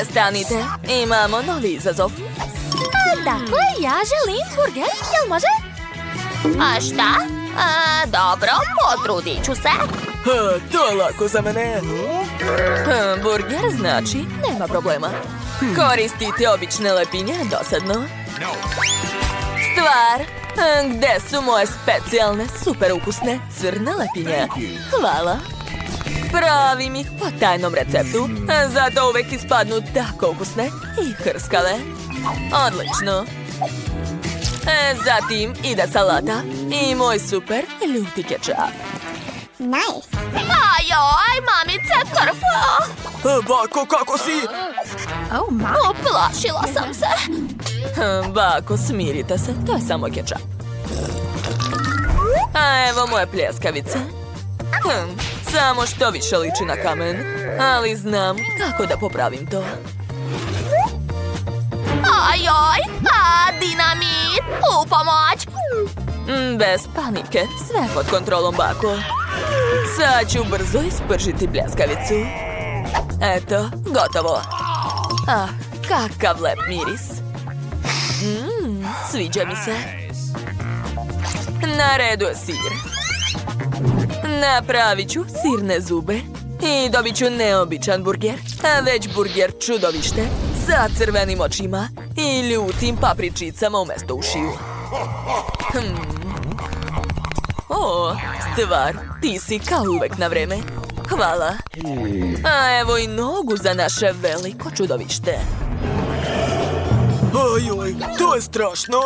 Prestanite, imamo novi izazov. Dakle, ja želim burger, jel može? A šta? Dobro, potrudit ću se. To je lako za mene. Burger znači nema problema. Koristite obične lepinje dosadno. Stvar, gde su moje specijalne, super ukusne crne lepinje? Hvala. Pravim ih po tajnom receptu, zato uvek ispadnu tako ukusne i hrskave. Odlično. Zatim ide salata i moj super ljuti kečap. Nice. Ajoj, mamice, krvo! Bako, kako si? Uplašila sam se. Bako, smirite se, to je samo kečap. A evo moje pljeskavice. Samo što više liči na kamen, ali znam kako da popravim to. Ajoj, dinamit, u pomoć! Bez panike, sve pod kontrolom, Bako. Sad ću brzo ispržiti pljeskavicu. Eto, gotovo. Ah, kakav lep miris. Sviđa mi se. Na redu je sir. Napravit ću sirne zube i dobit ću neobičan burger, već burger čudovište sa crvenim očima i ljutim papričicama umjesto ušiju. O, stvar, ti si kao uvek na vreme. Hvala. A evo i nogu za naše veliko čudovište. Ojoj, to je strašno.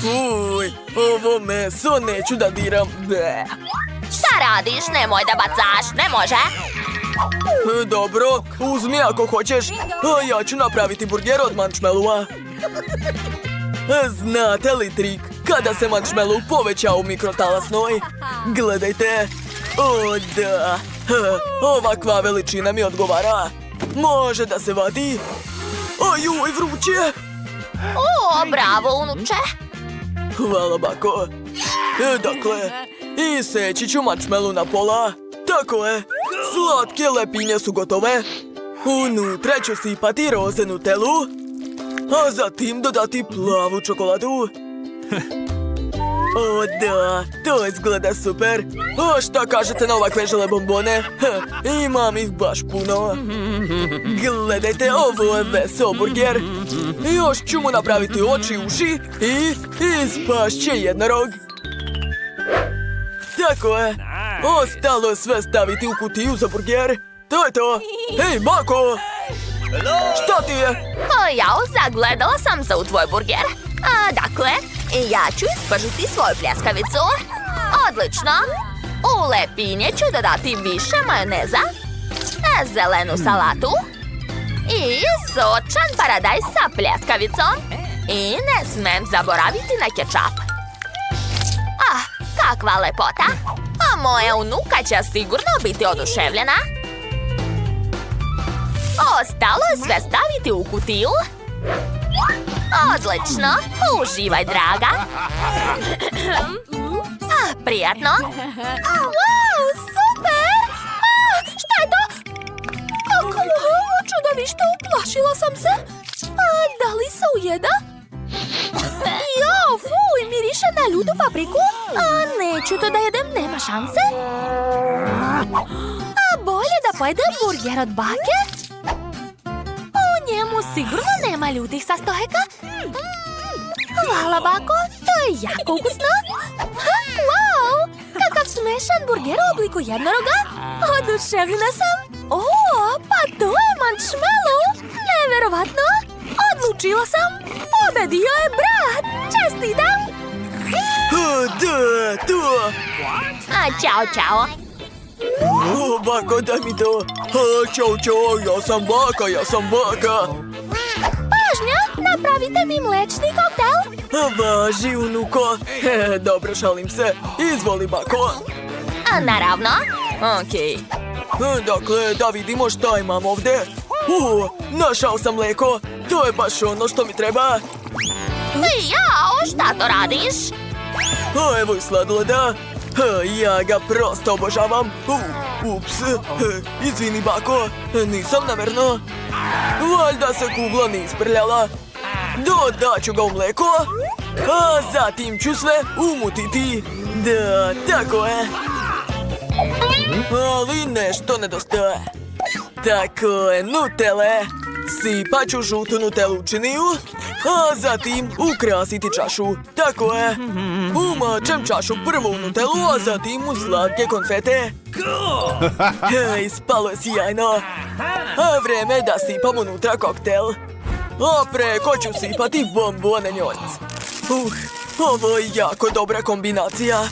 Fuj, ovo meso neću da diram. Bleh. Šta radiš? Nemoj da bacaš, ne može. Dobro, uzmi ako hoćeš. A ja ću napraviti burger od marshmallowa. Znate li trik kada se marshmallow poveća u mikrotalasnoj? Gledajte. O da, ovakva veličina mi odgovara. Može da se vadi. Ajuj, vruće. O, bravo, unuče. Hvala, Bako. Dakle, iseći ću marshmallow na pola. Tako je. Slatke lepinje su gotove. Unutra ću sipati roze nutelu, a zatim dodati plavu čokoladu. O da, to izgleda super. A šta kažete na ovakve žele bombone? Imam ih baš puno. Gledajte, ovo je veseo burger. Još ću mu napraviti oči, uši i ispašće jednorog. Tako je. Ostalo je sve staviti u kutiju za burger. To je to. Hej, Bako! Šta ti je? Jao, zagledala sam se u tvoj burger. Dakle, ja ću ispržiti svoju pljeskavicu. Odlično. U lepinje ću dodati više majoneza, zelenu salatu i sočan paradajz sa pljeskavicom. I ne smem zaboraviti na kečap. Kakva lepota. A moja unuka će sigurno biti oduševljena. Ostalo je sve staviti u kutiju. Odlično. Uživaj, draga. Prijatno. Wow, super! Šta je to? Kako čudovište, uplašila sam se. Da li se ujeda? Jo, fuj, miriše na ljutu papriku. Neću to da jedem, nema šanse. Bolje da pojedem burger od bake. U njemu sigurno nema ljutih sastojaka. Hvala, Bako, to je jako ukusno. Wow, kakav smešan burger u obliku jednoroga. Oduševljena sam. O, pa to je marshmallow. Neverovatno. Odlučila sam. Pobedio je brat. Čestitam. Da, to. Ćao, čao. O, Bako, daj mi to. Ćao, čao, ja sam Baka. Pažnja, napravite mi mlečni koktel. Važi, unuko. Dobro, šalim se. Izvoli, Bako. Naravno. Okej. Dakle, da vidimo šta imam ovde. Našao sam mleko. To je baš ono što mi treba. Jao, šta to radiš? Evo i sladoleda. Ja ga prosto obožavam. Ups, izvini bako, nisam namjerno. Valjda se kugla ne isprljala. Dodat ću ga u mleko, a zatim ću sve umutiti. Da, tako je. Ali nešto nedostaje. Tako je, nutele. Sipat ću žutu nutelu činiju, a zatim ukrasiti čašu. Tako je. Umačem čašu prvo u nutelu, a zatim u slatke konfete. Hej, spalo je sjajno. A vreme je da sipam unutra koktel. A preko ću sipati bombone njoj. Ovo je jako dobra kombinacija.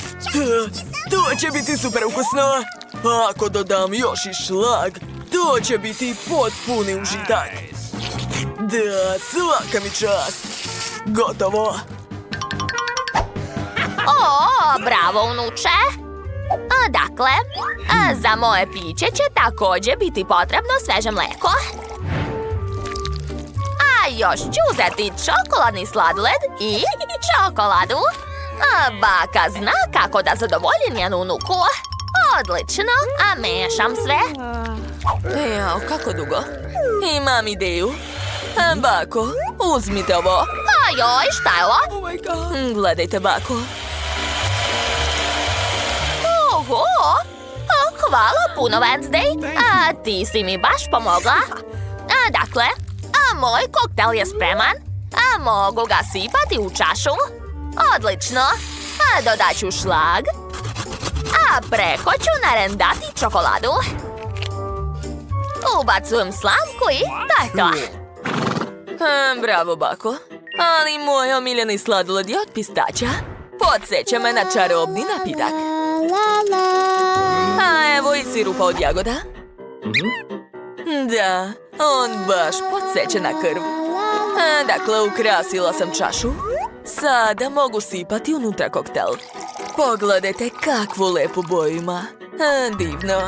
To će biti super ukusno. Ako dodam još i šlag, to će biti potpuni užitak. Da, svaka mi čast. Gotovo. O, bravo, unuče. Dakle, za moje piće će također biti potrebno sveže mlijeko. A još ću uzeti čokoladni sladoled i čokoladu. Baka zna kako da zadovolji njenu unuku. Odlično, a mešam sve. Jao, kako dugo? Imam ideju. Bako, uzmite ovo. Ajoj, šta je ovo? Gledajte, bako. Oho! Hvala puno, Wednesday. Ti si mi baš pomogla. Dakle, moj koktel je spreman. Mogu ga sipati u čašu. Odlično. Dodat ću šlag. A preko ću narendati čokoladu. Ubacujem slamku i to je to. Bravo, bako. Ali moj omiljeni sladoled je od pistaća. Podsjeća me na čarobni napitak. A evo i sirupa od jagoda. Da, on baš podsjeća na krv. Dakle, ukrasila sam čašu. Sada mogu sipati unutra koktel. Pogledajte kakvu lepu boju ima. Divno.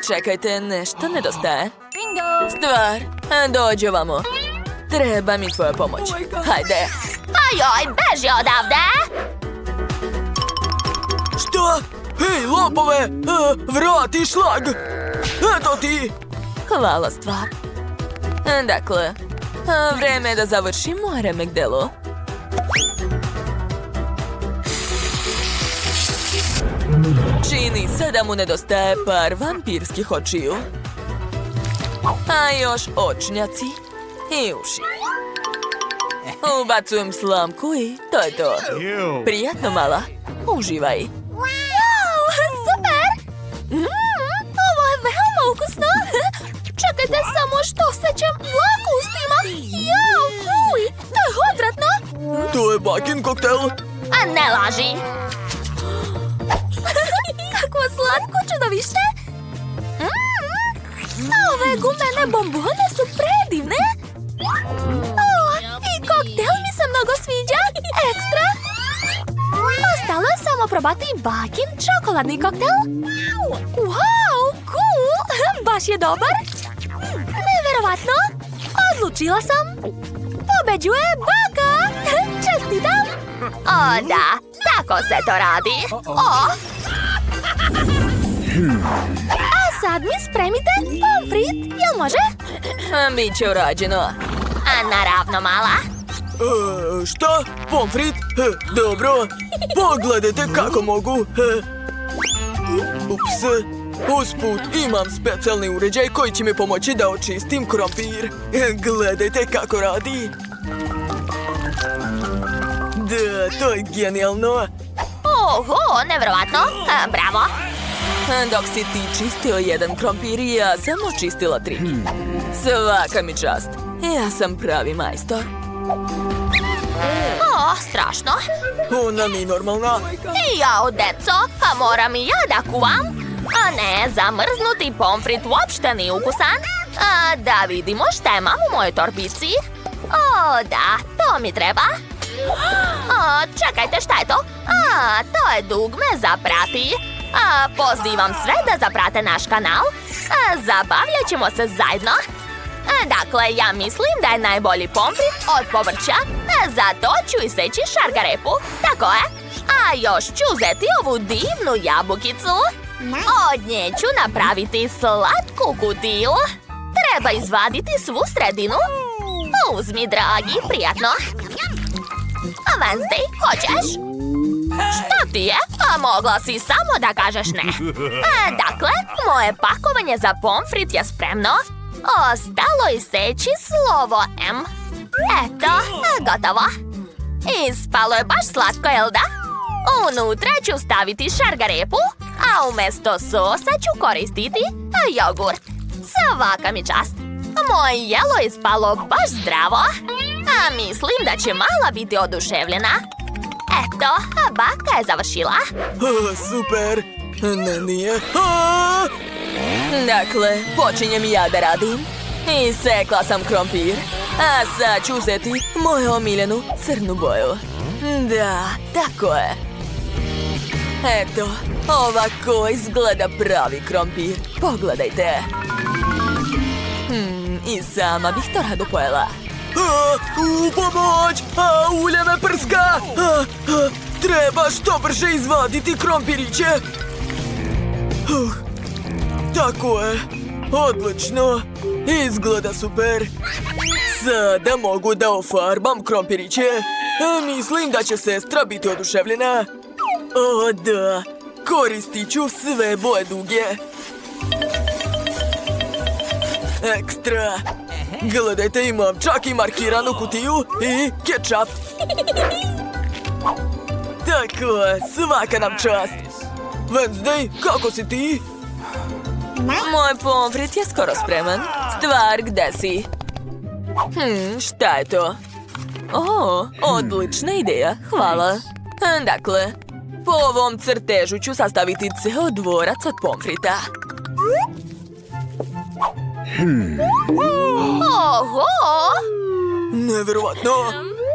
Čekajte, nešto nedostaje. Stvar, dođi ovamo. Treba mi tvoja pomoć. Hajde. Ajoj, beži odavde! Šta? Hej, lopove! Vrati šlag! Eto ti! Hvala, stvar. Dakle, vreme je da završimo remek delo. Čini se da mu nedostaje par vampirskih očiju. A još očnjaci i uši. Ubacujem slamku i to je to. Prijatno, mala. Uživaj. Wow, super! Ovo je veoma ukusno. Čekajte samo što osjećam dlaku u ustima. Jao, fuj, to je odvratno. To je bakin koktel. A ne laži. Kakvo slatko čudovište. Ove gumene bombone su predivne. I koktel mi se mnogo sviđa. Ekstra. Ostalo je samo probati bakin čokoladni koktel. Wow, cool. Baš je dobar. Neverovatno. Odlučila sam. Pobeđuje baka. Čestitam. O da, tako se to radi. A sad mi spremite pomfrit, jel može? Biće urađeno. Naravno, mala. Šta? Pomfrit? Dobro. Pogledajte kako mogu. Ups. Usput imam specijalni uređaj koji će mi pomoći da očistim krompir. Gledajte kako radi. Da, to je genijalno. Oho, nevjerovatno. Bravo. Dok si ti čistio jedan krompir, ja sam očistila 3. Svaka mi čast. Ja sam pravi majstor. Strašno. Ona nije normalna. Jao, deco, a moram i ja da kuvam. A ne, zamrznuti pomfrit uopšte nije ukusan. Da vidimo šta imam u mojoj torbici. O, da, to mi treba. Čekajte, šta je to? To je dugme za prati. Pozivam sve da zaprate naš kanal. Zabavljat ćemo se zajedno. Dakle, ja mislim da je najbolji pomfrit od povrća. Za to ću iseći šargarepu. Tako je. A još ću uzeti ovu divnu jabukicu. Od nje ću napraviti slatku kutiju. Treba izvaditi svu sredinu. Uzmi, dragi, prijatno. Wednesday, hoćeš? Šta ti je? A mogla si samo da kažeš ne. Dakle, moje pakovanje za pomfrit je spremno. Ostalo iseći slovo M. Eto, gotovo. Ispalo je baš slatko, jel da? Unutra ću staviti šargarepu, a umjesto sosa ću koristiti jogurt. Svaka mi čast. Moje jelo je ispalo baš zdravo. A mislim da će mala biti oduševljena. Eto, baka je završila. Super. Ne, nije. A! Dakle, počinjem ja da radim. Isekla sam krompir. A sad ću uzeti moju omiljenu crnu boju. Da, tako je. Eto, ovako izgleda pravi krompir. Pogledajte. I sama bih to rado pojela. U pomoć! Ulje me prska! Treba što brže izvaditi krompiriće. Tako je. Odlično. Izgleda super. Sada mogu da ofarbam krompiriće. Mislim da će sestra biti oduševljena. O da, koristit ću sve boje duge. Ekstra. Gledajte, imam čak i markiranu kutiju i kečap. Tako je, svaka nam čast. Wednesday, kako si ti? Moj pomfrit je skoro spreman. Stvar, gde si? Šta je to? O, odlična ideja, hvala. Dakle, po ovom crtežu ću sastaviti ceo dvorac od pomfrita. Oho! Neverovatno!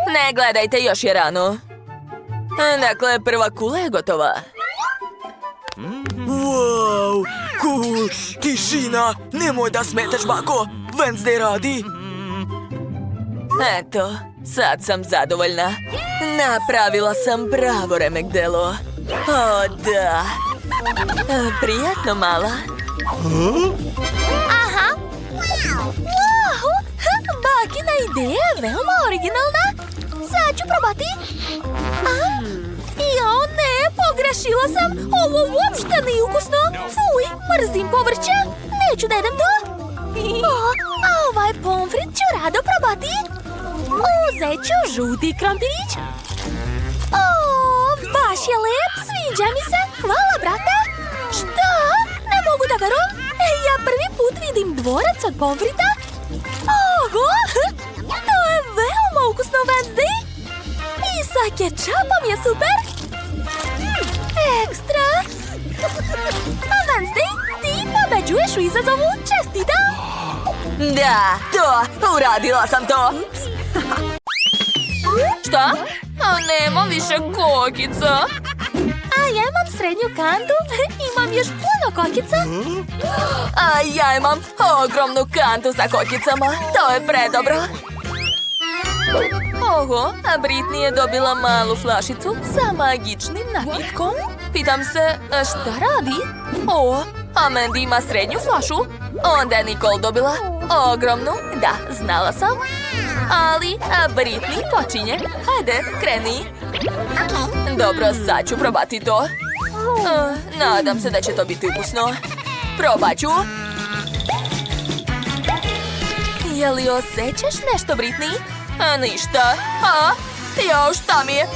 Ne gledajte, još je rano. Dakle, prva kula je gotova. Wow, cool, tišina, nemoj da smetaš, bako. Wednesday radi. Eto, sad sam zadovoljna. Napravila sam pravo remek delo. O, da. Prijatno, mala. Aha! Wow! Bakina ideja je veoma originalna. Sad ću probati. Jo, ne, pogrešila sam. Ovo uopšte nije ukusno. Fuj, mrzim povrće. Neću da jedem to. A ovaj pomfrit ću rado probati. Uzet ću žuti krompirić. O, baš je lep, sviđa mi se. Hvala, brate. Šta? Ne mogu da verujem. Ja prvi put vidim dvorac od pomfrita. Oho, to je veoma ukusno, Wednesday. I sa kečapom je super. Ekstra. A Wednesday, ti pobeđuješ u izazovu. Čestitam. Da, to, uradila sam to. Šta? A nema više kokica. A ja imam srednju kantu. Imam još puno kokica. A ja imam ogromnu kantu sa kokicama. To je predobro. Oho, a Britney je dobila malu flašicu sa magičnim napitkom. Pitam se, šta radi? O, a Mandy ima srednju flašu. Onda je Nicole dobila ogromnu. Da, znala sam. Ali Britney počinje. Hajde, kreni. Dobro, sad ću probati to. Nadam se da će to biti ukusno. Probat ću. Je li osjećaš nešto, Britney? Ništa. Jo, šta mi je?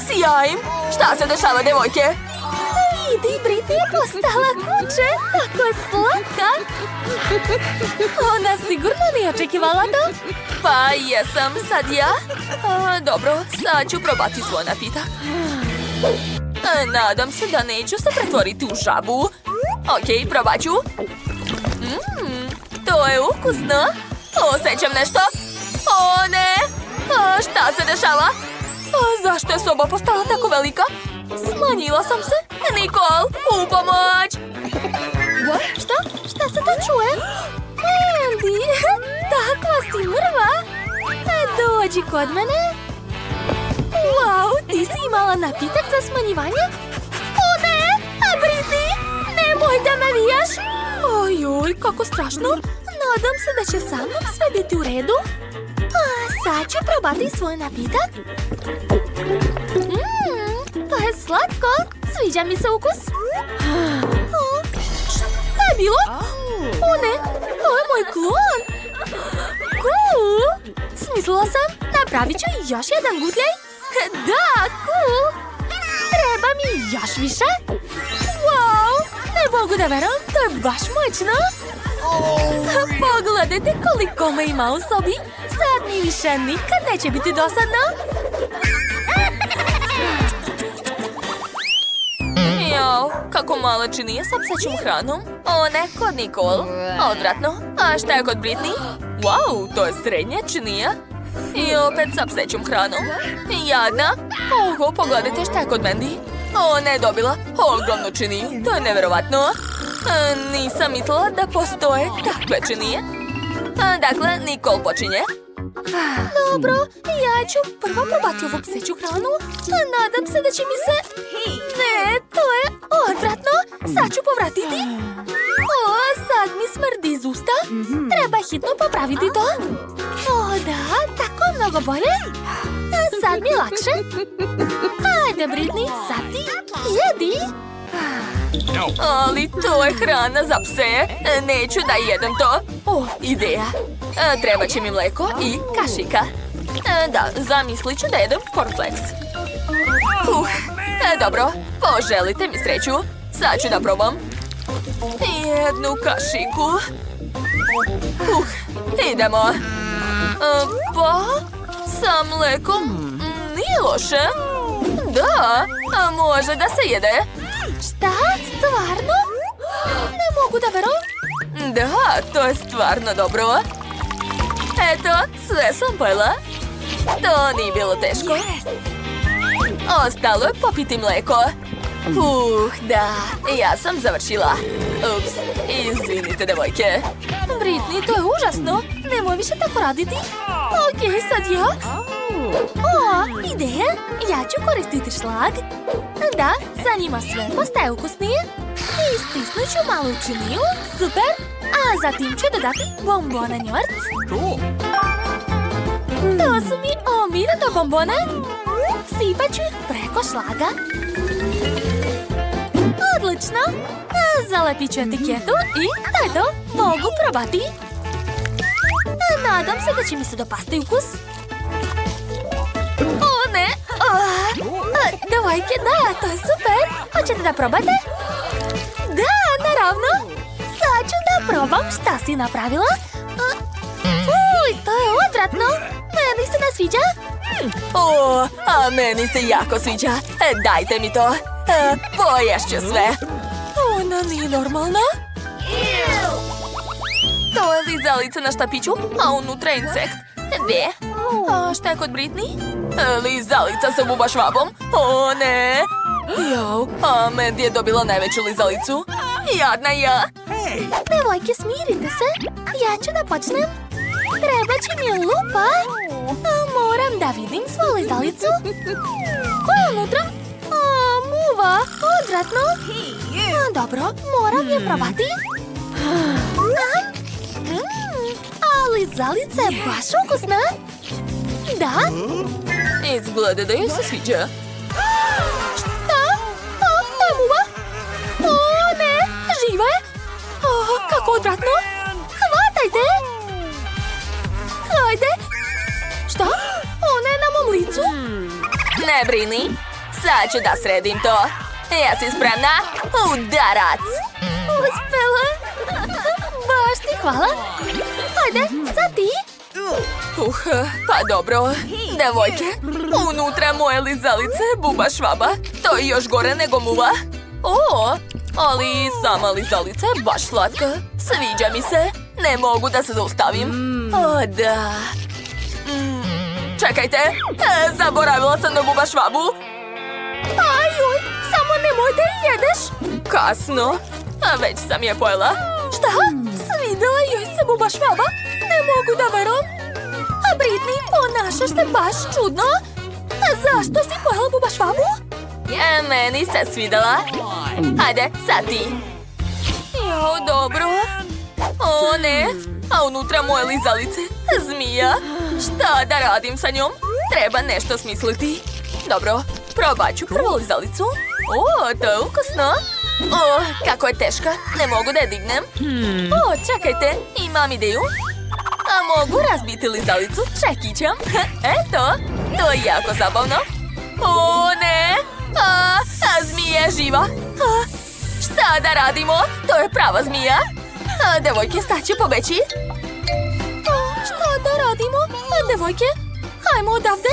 Sjajim. Šta se dešava, devojke? Vidi, Britney je postala kuće. Tako je slatka. Ona sigurno nije očekivala to. Pa jesam, sad ja. Dobro, sad ću probati svoj napitak. Nadam se da neću se pretvoriti u žabu. Ok, probat ću. To je ukusno. Osjećam nešto. O ne! Šta se dešava? Zašto je soba postala tako velika? Smanjila sam se. Nicole, u pomoć! Šta se to čuje? Mandy, takva si mrva. Dođi kod mene. Wow, ti si imala napitak za smanjivanje? O ne, Britney! Oj, da me viješ! Oj, kako strašno. Nadam se da će sa mnom sve biti u redu. A sad ću probati svoj napitak. To je slatko. Sviđa mi se ukus. Šta je bilo? O ne, to je moj klon. Cool. Smislila sam, napravit ću još jedan gutljaj. Da, cool. Treba mi još više. Wow, ne mogu da verujem, to je baš moćno. Pogledajte koliko me ima u sobi. Sad mi više nikad neće biti dosadno. Jao, kako malo činije sa psećom hranom. O ne, kod Nikol. Odvratno. A šta je kod Britney? Wow, to je srednje činije. I opet sa psećom hranom. Jadna. Oho, pogledajte šta je kod Mandy. O, ne dobila. Ogromnu činiju. To je neverovatno. Nisam mislila da postoje takve činije. Dakle, Nikol počinje. Dobro, ja ću prvo probati ovu pseću hranu. Nadam se da će mi se... Ne, to je odvratno. Sad ću povratiti. O, sad mi smrdi iz usta. Treba hitno popraviti to. O, da, tako mnogo bolje. Sad mi je lakše. Ajde, Britney, sad ti jedi. Ali to je hrana za pse. Neću da jedem to. O, ideja. Treba će mi mleko i kašika. Da, zamislit ću da jedem cornflakes. Dobro, poželite mi sreću. Sad ću da probam. Jednu kašiku. Idemo. Pa, sa mlekom nije loše. Da, može da se jede. Šta? Stvarno? Ne mogu da verujem. Da, to je stvarno dobro. Eto, sve sam pojela. To nije bilo teško. Ostalo je popiti mleko. Da, ja sam završila. Ups, izvinite, devojke. Britney, to je užasno. Nemoj više tako raditi. Okej, sad ja. O, ideja. Ja ću koristiti šlag. Da, sa njima sve postaje ukusnije. I stisnut ću malu činiju. Super. A zatim ću dodati bombone njorc. To su mi omiljene bombone. Sipat ću ih preko šlaga. Odlično. Zalepit ću etiketu i to je to. Mogu probati. Nadam se da će mi se dopasti ukus. O ne. Devojke, da, to je super. Hoćete da probate? Da, naravno. Sad ću da probam šta si napravila. Uj, to je odvratno. Meni se ne sviđa. O, a meni se jako sviđa. Dajte mi to. Poješću sve. Ona nije normalna. To je lizalica na štapiću, a unutra je insekt. Gdje? A šta je kod Britney? Lizalica sa buba švabom. O ne. Jao, a Mandy je dobila najveću lizalicu. Jadna ja. Devojke, smirite se. Ja ću da počnem. Treba će mi lupa. Moram da vidim svoju lizalicu. Ko je unutra? Muva, odvratno. Dobro, moram je probati. A lizalica je baš ukusna. Da? Izgleda da joj se sviđa. Šta? To je muva? O ne, živa je. Kako odvratno. Hvatajte. Ajde. Šta? Ona je na mom licu. Ne brini. Sad ću da sredim to. Jesi spremna? Udarac. Uspela. Baš ti hvala. Ajde, sad ti. Pa dobro. Devojke, unutra moje lizalice buba švaba. To je još gore nego muva. O, ali sama lizalica je baš slatka. Sviđa mi se. Ne mogu da se zaustavim. O, da. Čekajte, zaboravila sam na buba švabu. Ajuj, samo nemoj da je jedeš. Kasno, a već sam je pojela. Šta? Svidela joj se buba švaba? Ne mogu da verujem. A Britney, ponašaš se baš čudno. A zašto si pojela buba švabu? Meni se svidela. Ajde, sad ti. Jo, dobro. O, ne. A unutra moje lizalice. Zmija. Šta da radim sa njom? Treba nešto smisliti. Dobro, probat ću prvu lizalicu. O, to je ukusno. O, kako je teška. Ne mogu da je dignem. O, čekajte, imam ideju. A mogu razbiti lizalicu čekićem. Eto, to je jako zabavno. O, ne. A zmija je živa. Šta da radimo? To je prava zmija. Devojke, staće pobeći. Šta da radimo? Devojke, hajmo odavde.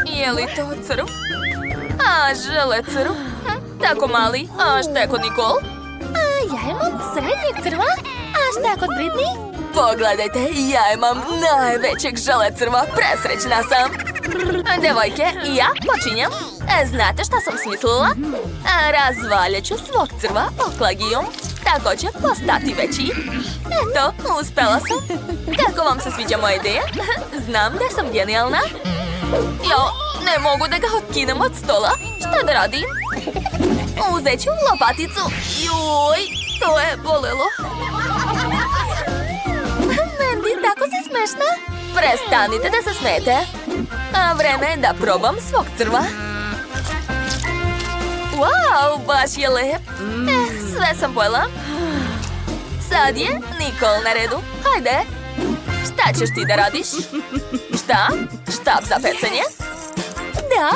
Je li to crv? A, žele crv. Tako mali. A šta je kod Nikol? Ja imam srednjeg crva. A šta je kod Britney? Pogledajte, ja imam najvećeg želecrva. Presrećna sam. Devojke, ja počinjem. Znate šta sam smislila? Razvaljet ću svog crva oklagijom. Tako će postati veći. Eto, uspela sam. Kako vam se sviđa moja ideja? Znam da sam genijalna. Jo, ne mogu da ga otkinem od stola. Šta da radim? Uzet ću lopaticu. Joj, to je bolelo. Mandy, tako si smešna. Prestanite da se smete. Vreme je da probam svog crva. Wow, baš je lep. Sve sam pojela. Sad je Nikol na redu. Hajde. Šta ćeš ti da radiš? Šta? Štap za pecanje? Da.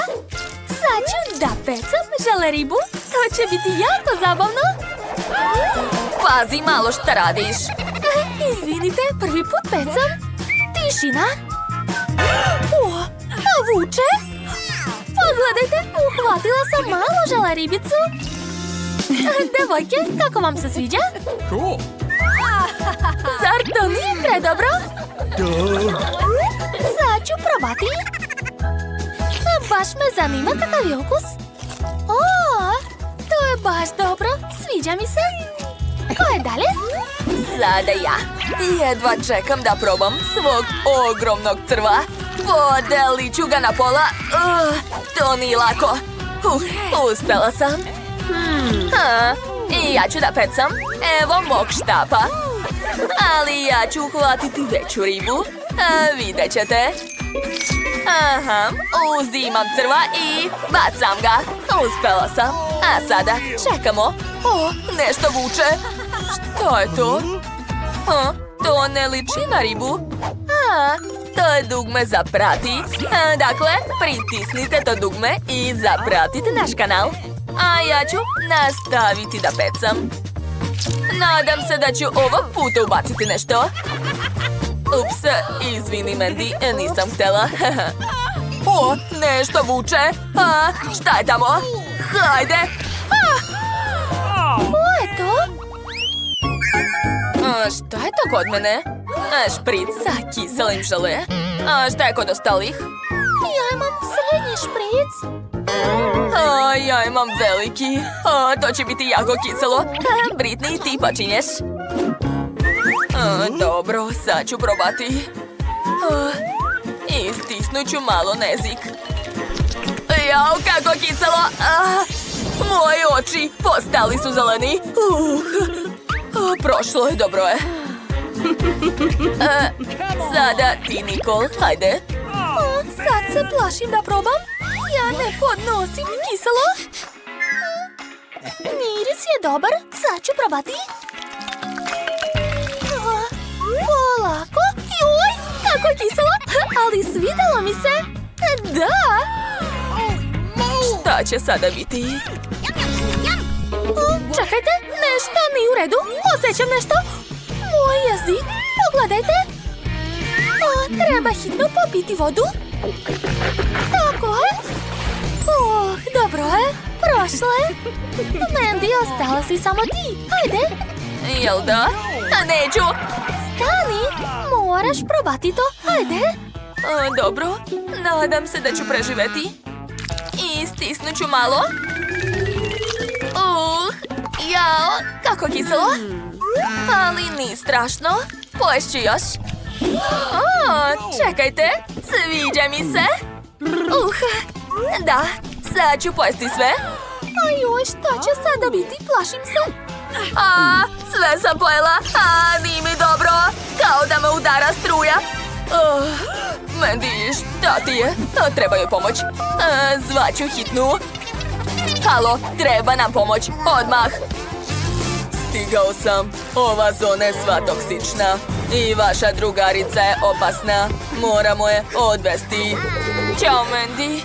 Sad ću da pecam želeribu. To će biti jako zabavno. Pazi malo šta radiš. Izvinite, prvi put pecam. Tišina. O, vuče. Pogledajte, uhvatila sam malu želeribicu. Devojke, kako vam se sviđa? Cool. Zar to nije predobro? Sad ću probati. Baš me zanima kakav je ukus. O, to je baš dobro. Sviđa mi se. Ko je dalje? Sada ja. Jedva čekam da probam svog ogromnog crva. Podelit ću ga na pola. To nije lako. Uspela sam. I ja ću da pecam. Evo mog štapa. Ali ja ću uhvatiti veću ribu. Vidjet ćete. Aha, uzimam crva i bacam ga. Uspela sam. A sada čekamo. O, nešto vuče. Što je to? To ne liči na ribu. To je dugme za prati. Dakle, pritisnite to dugme i zapratite naš kanal. A ja ću nastaviti da pecam. Nadam se da ću ovog puta ubaciti nešto. Ups, izvini Mandy, nisam htjela. O, nešto vuče. Šta je tamo? Hajde. Ko je to? Šta je to kod mene? Špric sa kiselim žele. Šta je kod ostalih? Ja imam srednji špric. Ja imam veliki. To će biti jako kiselo. Britney, ti počinješ. Dobro, sad ću probati. I stisnut ću malo nezik. Jao, kako kiselo. Moji oči postali su zeleni. Prošlo je, dobro je. Sada ti, Nikol, hajde. Sad se plašim da probam. Ja ne podnosim kiselo. Miris je dobar, sad ću probati. Polako. Joj, kako je kiselo. Ali svidelo mi se. Da. Šta će sada biti? Čekajte, nešto nije u redu. Osjećam nešto. Moj jezik, pogledajte. Treba hitno popiti vodu. Tako je. Dobro je. Prošlo je. Mandy, ostala si samo ti. Hajde. Jel da? Neću. Stani. Moraš probati to. Hajde. Dobro. Nadam se da ću preživeti. I stisnut ću malo. Jao, kako kiselo. Ali nije strašno. Poješću još. Čekajte. Sviđa mi se. Da, Sad ću pojesti sve. A joj, šta će sada biti? Plašim se. Sve sam pojela. Nije mi dobro. Kao da me udara struja. Mandy, šta ti je? Treba joj pomoć. Zvaću hitnu. Halo, treba nam pomoć. Odmah. Stigao sam. Ova zona je sva toksična. I vaša drugarica je opasna. Moramo je odvesti. Ćao, Mandy.